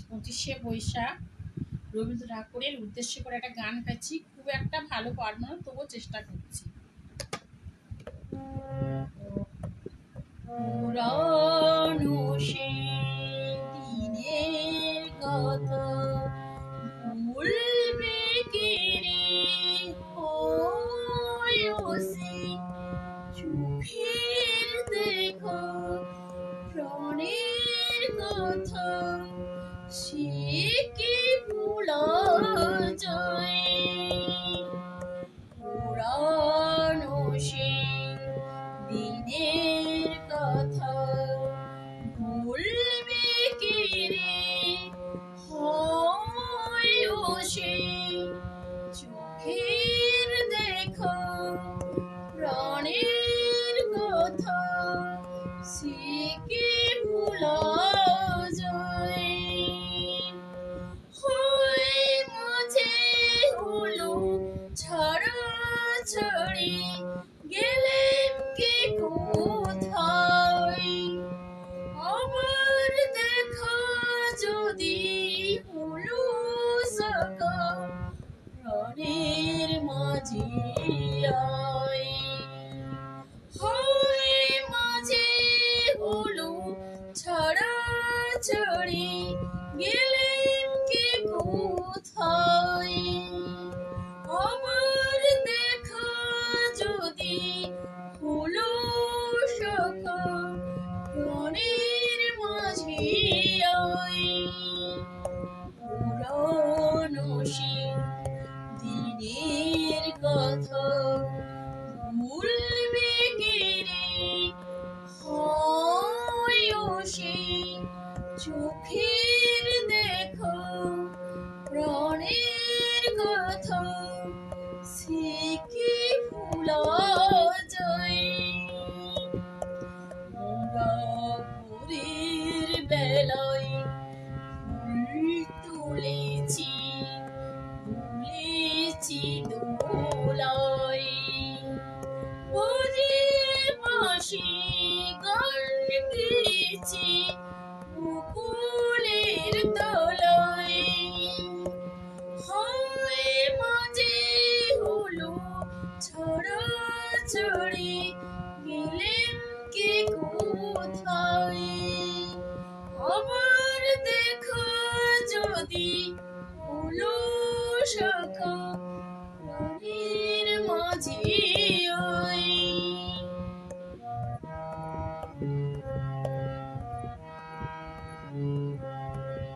25শে বৈশাখ রবীন্দ্র ঠাকুরের উদ্দেশ্য করে একটা গান গাইছি। খুব একটা ভালো পারবো না, তবুও চেষ্টা করছি। পুরানো সেই দিনের কথা ভুলবে কে রে, চোখের দেখো প্রাণের কথা সে কি ভোলা যায়। পুরানো সেই দিনের কথা ভুলবে কে রে, সে চোখের দেখো প্রাণের কথা সে কি ভোলা যায়। মাঝে হলো ছাড়া ছাড়ি, গেলেন কে কোথায়, আবার দেখা যদি হলো সাকা প্রাণের মাঝে আয়। মাঝে হলো ছাড়া ছাড়ি, গেলেন কে কোথায়, আবার দেখা যদি হলো সাকা প্রাণের মাঝে আয়। পুরানো সেই দিনের কথা ভুলবে কে রে, সেই চোখের দেখো প্রাণের কথা সে কি ভোলা যায়। ভোরের বেলায় ফুল তুলেছি, তুলেছি দোলায়, পাশে গান গেয়েছি মুকুলের তলায়। মাঝে হলো ছড়া ছড়ি, গেলেন কে কোথায়, আবার দেখা যদি হলো শাখা